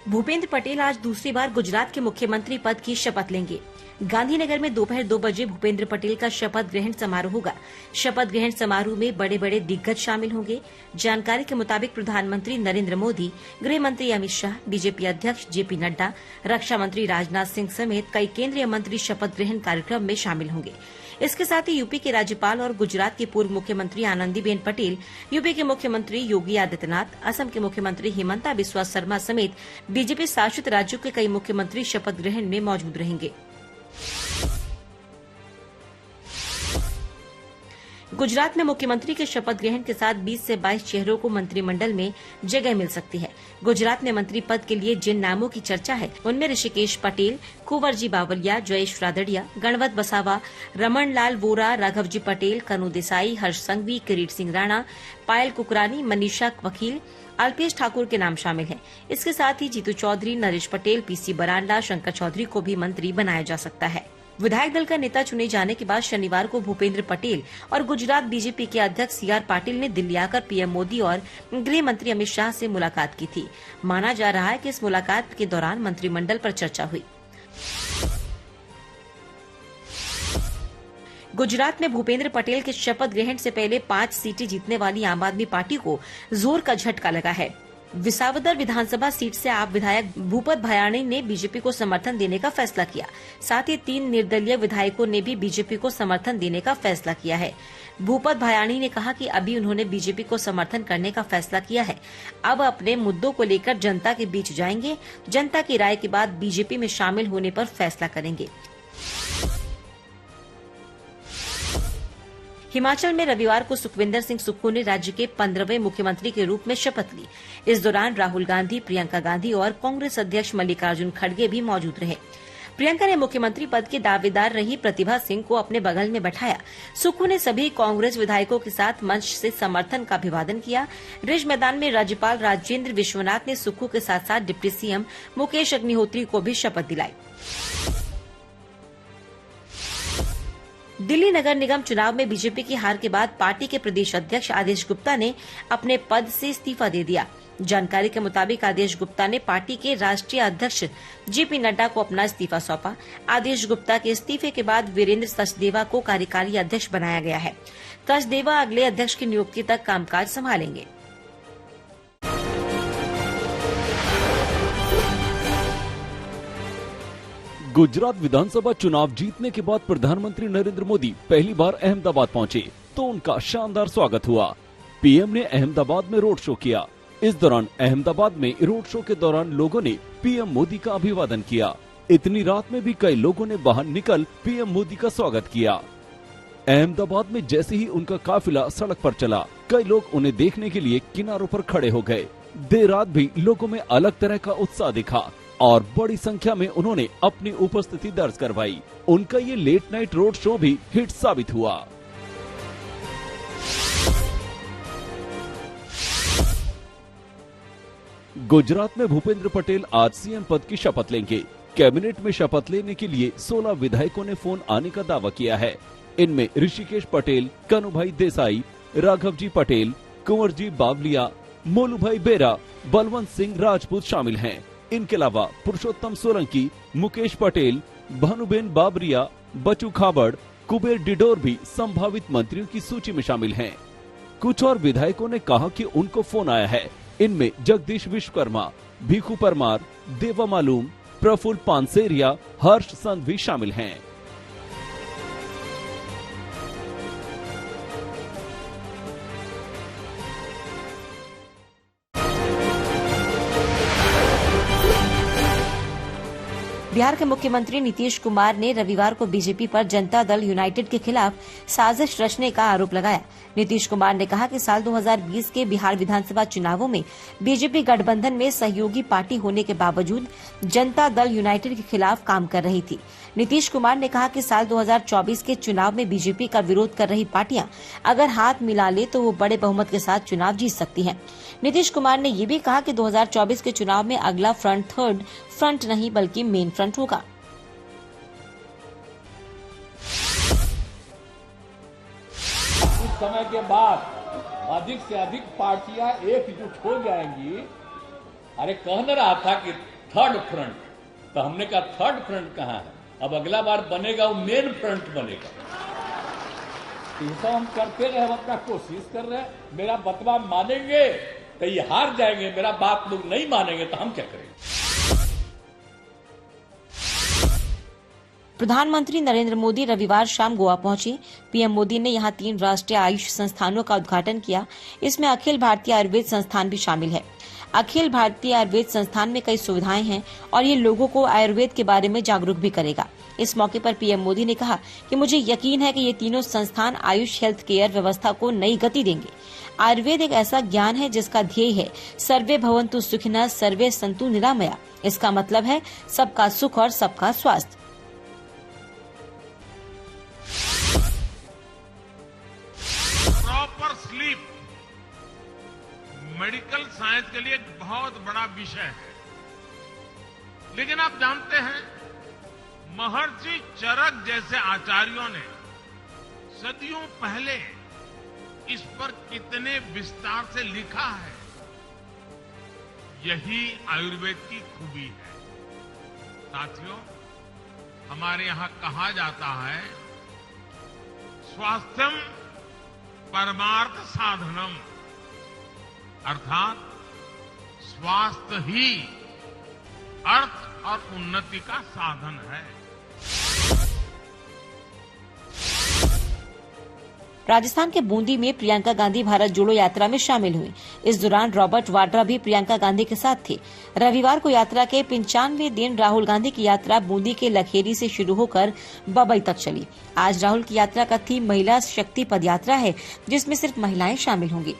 भूपेंद्र पटेल आज दूसरी बार गुजरात के मुख्यमंत्री पद की शपथ लेंगे। गांधीनगर में दोपहर 2 बजे भूपेंद्र पटेल का शपथ ग्रहण समारोह होगा। शपथ ग्रहण समारोह में बड़े बड़े दिग्गज शामिल होंगे। जानकारी के मुताबिक प्रधानमंत्री नरेंद्र मोदी, गृह मंत्री अमित शाह, बीजेपी अध्यक्ष जेपी नड्डा, रक्षा मंत्री राजनाथ सिंह समेत कई केंद्रीय मंत्री शपथ ग्रहण कार्यक्रम में शामिल होंगे। इसके साथ ही यूपी के राज्यपाल और गुजरात की पूर्व मुख्यमंत्री आनंदीबेन पटेल, यूपी के मुख्यमंत्री योगी आदित्यनाथ, असम के मुख्यमंत्री हिमंता बिस्वा शर्मा समेत बीजेपी शासित राज्यों के कई मुख्यमंत्री शपथ ग्रहण में मौजूद रहेंगे। गुजरात में मुख्यमंत्री के शपथ ग्रहण के साथ 20 से 22 चेहरों को मंत्रिमंडल में जगह मिल सकती है। गुजरात में मंत्री पद के लिए जिन नामों की चर्चा है उनमें ऋषिकेश पटेल, कुंवरजी बावलिया, जयेश रादड़िया, गणवत वसावा, रमन लाल वोरा, राघवजी पटेल, कनु देसाई, हर्ष संघवी, किरीट सिंह राणा, पायल कुकरानी, मनीषा वकील, अल्पेश ठाकुर के नाम शामिल हैं। इसके साथ ही जीतू चौधरी, नरेश पटेल, पीसी बरांडा, शंकर चौधरी को भी मंत्री बनाया जा सकता है। विधायक दल का नेता चुने जाने के बाद शनिवार को भूपेंद्र पटेल और गुजरात बीजेपी के अध्यक्ष सीआर पाटिल ने दिल्ली आकर पीएम मोदी और गृह मंत्री अमित शाह से मुलाकात की थी। माना जा रहा है कि इस मुलाकात के दौरान मंत्रिमंडल पर चर्चा हुई। गुजरात में भूपेंद्र पटेल के शपथ ग्रहण से पहले 5 सीटें जीतने वाली आम आदमी पार्टी को जोर का झटका लगा है। विसावदर विधानसभा सीट से आप विधायक भूपत भयाणी ने बीजेपी को समर्थन देने का फैसला किया। साथ ही 3 निर्दलीय विधायकों ने भी बीजेपी को समर्थन देने का फैसला किया है। भूपत भयाणी ने कहा कि अभी उन्होंने बीजेपी को समर्थन करने का फैसला किया है। अब अपने मुद्दों को लेकर जनता के बीच जाएंगे। जनता की राय के बाद बीजेपी में शामिल होने पर फैसला करेंगे। हिमाचल में रविवार को सुखविंदर सिंह सुक्खू ने राज्य के 15वें मुख्यमंत्री के रूप में शपथ ली। इस दौरान राहुल गांधी, प्रियंका गांधी और कांग्रेस अध्यक्ष मल्लिकार्जुन खड़गे भी मौजूद रहे। प्रियंका ने मुख्यमंत्री पद के दावेदार रही प्रतिभा सिंह को अपने बगल में बैठाया। सुक्खू ने सभी कांग्रेस विधायकों के साथ मंच से समर्थन का अभिवादन किया। रिज मैदान में राज्यपाल राजेंद्र विश्वनाथ ने सुक्खू के साथ साथ डिप्टी सीएम मुकेश अग्निहोत्री को भी शपथ दिलाई। दिल्ली नगर निगम चुनाव में बीजेपी की हार के बाद पार्टी के प्रदेश अध्यक्ष आदेश गुप्ता ने अपने पद से इस्तीफा दे दिया। जानकारी के मुताबिक आदेश गुप्ता ने पार्टी के राष्ट्रीय अध्यक्ष जेपी नड्डा को अपना इस्तीफा सौंपा। आदेश गुप्ता के इस्तीफे के बाद वीरेंद्र सचदेवा को कार्यकारी अध्यक्ष बनाया गया है। सचदेवा अगले अध्यक्ष की नियुक्ति तक कामकाज संभालेंगे। गुजरात विधानसभा चुनाव जीतने के बाद प्रधानमंत्री नरेंद्र मोदी पहली बार अहमदाबाद पहुंचे तो उनका शानदार स्वागत हुआ। पीएम ने अहमदाबाद में रोड शो किया। इस दौरान अहमदाबाद में रोड शो के दौरान लोगों ने पीएम मोदी का अभिवादन किया। इतनी रात में भी कई लोगों ने बाहर निकल पीएम मोदी का स्वागत किया। अहमदाबाद में जैसे ही उनका काफिला सड़क पर चला, कई लोग उन्हें देखने के लिए किनारों पर खड़े हो गए। देर रात भी लोगों में अलग तरह का उत्साह दिखा और बड़ी संख्या में उन्होंने अपनी उपस्थिति दर्ज करवाई। उनका ये लेट नाइट रोड शो भी हिट साबित हुआ। गुजरात में भूपेंद्र पटेल आज सीएम पद की शपथ लेंगे। कैबिनेट में शपथ लेने के लिए 16 विधायकों ने फोन आने का दावा किया है। इनमें ऋषिकेश पटेल, कनुभाई देसाई, राघवजी पटेल, कुंवरजी बावलिया, मोलूभाई बेरा, बलवंत सिंह राजपूत शामिल हैं। इनके अलावा पुरुषोत्तम सोलंकी, मुकेश पटेल, भानुबेन बाबरिया, बचू खाबड़, कुबेर डिडोर भी संभावित मंत्रियों की सूची में शामिल हैं। कुछ और विधायकों ने कहा कि उनको फोन आया है। इनमें जगदीश विश्वकर्मा, भीखू परमार, देवा मालूम, प्रफुल्ल पानसेरिया, हर्ष संघवी शामिल हैं। बिहार के मुख्यमंत्री नीतीश कुमार ने रविवार को बीजेपी पर जनता दल यूनाइटेड के खिलाफ साजिश रचने का आरोप लगाया। नीतीश कुमार ने कहा कि साल 2020 के बिहार विधानसभा चुनावों में बीजेपी गठबंधन में सहयोगी पार्टी होने के बावजूद जनता दल यूनाइटेड के खिलाफ काम कर रही थी। नीतीश कुमार ने कहा कि साल 2024 के चुनाव में बीजेपी का विरोध कर रही पार्टियां अगर हाथ मिला ले तो वो बड़े बहुमत के साथ चुनाव जीत सकती हैं। नीतीश कुमार ने ये भी कहा कि 2024 के चुनाव में अगला फ्रंट थर्ड फ्रंट नहीं बल्कि मेन फ्रंट होगा। कुछ समय के बाद अधिक से अधिक पार्टियां एकजुट हो जाएंगी। अरे कह न रहा था कि थर्ड फ्रंट, तो हमने कहा थर्ड फ्रंट कहाँ है? अब अगला बार बनेगा वो मेन फ्रंट बनेगा। ये सब हम करते रहे, हम अपना कोशिश कर रहे हैं। मेरा बतवा मानेंगे तो ये हार जाएंगे, मेरा बात लोग नहीं मानेंगे तो हम क्या करेंगे? प्रधानमंत्री नरेंद्र मोदी रविवार शाम गोवा पहुंचे। पीएम मोदी ने यहां 3 राष्ट्रीय आयुष संस्थानों का उद्घाटन किया। इसमें अखिल भारतीय आयुर्वेद संस्थान भी शामिल है। अखिल भारतीय आयुर्वेद संस्थान में कई सुविधाएं हैं और ये लोगों को आयुर्वेद के बारे में जागरूक भी करेगा। इस मौके पर पीएम मोदी ने कहा कि मुझे यकीन है कि ये तीनों संस्थान आयुष हेल्थ केयर व्यवस्था को नई गति देंगे। आयुर्वेद एक ऐसा ज्ञान है जिसका ध्येय है सर्वे भवन्तु सुखिनः सर्वे सन्तु निरामया। इसका मतलब है सबका सुख और सबका स्वास्थ्य। प्रॉपर स्लीप मेडिकल साइंस के लिए एक बहुत बड़ा विषय है, लेकिन आप जानते हैं महर्षि चरक जैसे आचार्यों ने सदियों पहले इस पर कितने विस्तार से लिखा है। यही आयुर्वेद की खूबी है। साथियों, हमारे यहां कहा जाता है स्वास्थ्यम परमार्थ साधनम, अर्थात स्वास्थ्य ही अर्थ और उन्नति का साधन है। राजस्थान के बूंदी में प्रियंका गांधी भारत जोड़ो यात्रा में शामिल हुई। इस दौरान रॉबर्ट वाड्रा भी प्रियंका गांधी के साथ थे। रविवार को यात्रा के 95वें दिन राहुल गांधी की यात्रा बूंदी के लखेरी से शुरू होकर बबई तक चली। आज राहुल की यात्रा का थीम महिला शक्ति पद यात्रा है, जिसमें सिर्फ महिलाएं शामिल होंगी।